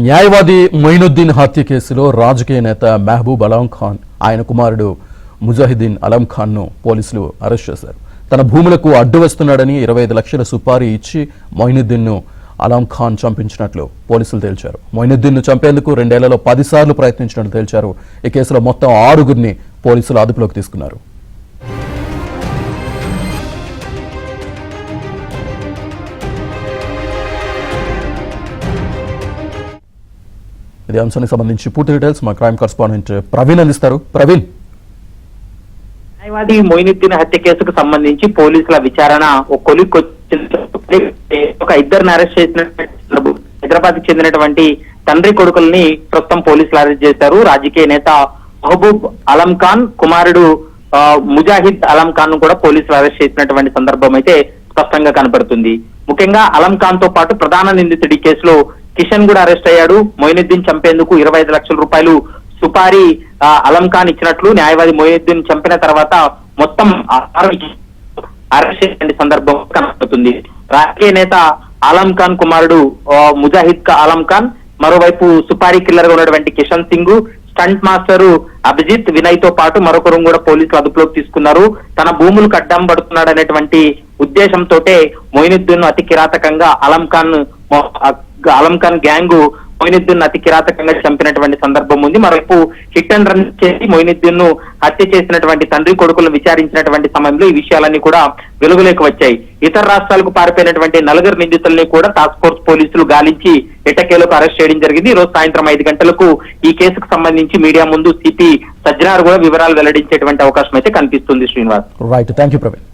న్యాయవాది మొయినుద్దీన్ హత్య కేసులో రాజకీయ నేత మహబూబ్ అలం ఖాన్ ఆయన కుమారుడు ముజాహిద్దీన్ అలం ఖాన్ ను పోలీసులు అరెస్ట్ చేశారు. తన భూములకు అడ్డు వస్తున్నాడని 25 లక్షల సుపారీ ఇచ్చి మొయినుద్దీన్ ను అలం ఖాన్ చంపించినట్లు పోలీసులు తేల్చారు. మొయినుద్దీన్ ను చంపేందుకు 2 ఏళ్లలో 10 సార్లు ప్రయత్నించినట్లు తేల్చారు. ఈ కేసులో మొత్తం 6గురిని పోలీసులు అదుపులోకి తీసుకున్నారు. ఇదే అంశానికి సంబంధించి పూర్తి డీటెయిల్స్ మా క్రైమ్ కరెస్పాండెంట్ ప్రవీణ్ అందిస్తారు. ప్రవీణ్, న్యాయవాది మొయినుద్దీన్ హత్య కేసుకు సంబంధించి పోలీసుల విచారణ ఒక ఇద్దరిని అరెస్ట్ చేసిన హైదరాబాద్ కి చెందినటువంటి తండ్రి కొడుకుల్ని ప్రస్తుతం పోలీసులు అరెస్ట్ చేశారు. రాజకీయ నేత మహబూబ్ అలం ఖాన్ కుమారుడు ముజాహిద్ అలం ఖాన్ ను కూడా పోలీసులు అరెస్ట్ చేసినటువంటి సందర్భం అయితే స్పష్టంగా కనపడుతుంది. ముఖ్యంగా అలం ఖాన్ తో పాటు ప్రధాన నిందితుడి కేసులో కిషన్ కూడా అరెస్ట్ అయ్యాడు. మొయినుద్దీన్ చంపేందుకు 25 లక్షల రూపాయలు సుపారీ అలం ఖాన్ ఇచ్చినట్లు న్యాయవాది మొయినుద్దీన్ చంపిన తర్వాత మొత్తం అరెస్ట్ చేసిన సందర్భం కనబడుతుంది. రాజకీయ నేత అలం ఖాన్ కుమారుడు ముజాహిద్ అలం ఖాన్, మరోవైపు సుపారీ కిల్లర్ గా ఉన్నటువంటి కిషన్ సింగ్, స్టంట్ మాస్టర్ అభిజిత్ వినయ్ తో పాటు మరొకరు కూడా పోలీసులు అదుపులోకి తీసుకున్నారు. తన భూములకు అడ్డం పడుతున్నాడు అనేటువంటి ఉద్దేశంతో మొయినుద్దీన్ అతి కిరాతకంగా అలం ఖాన్ గ్యాంగ్ మొయినుద్దీన్ అతి కిరాతకంగా చంపినటువంటి సందర్భం ఉంది. మరోవైపు హిట్ అండ్ రన్ చేసి మొయినుద్దీన్ ను హత్య చేసినటువంటి తండ్రి కొడుకులను విచారించినటువంటి సమయంలో ఈ విషయాలన్నీ కూడా వెలుగులోకి వచ్చాయి. ఇతర రాష్ట్రాలకు పారిపోయినటువంటి 4 నిందితుల్ని కూడా టాస్క్ ఫోర్స్ పోలీసులు గాలించి ఎట్టకేలకు అరెస్ట్ చేయడం జరిగింది. ఈ రోజు సాయంత్రం 5 గంటలకు ఈ కేసుకు సంబంధించి మీడియా ముందు సిపి సజ్జనార్ కూడా వివరాలు వెల్లడించేటువంటి అవకాశం అయితే కనిపిస్తుంది. Srinivas, right, thank you Praveen.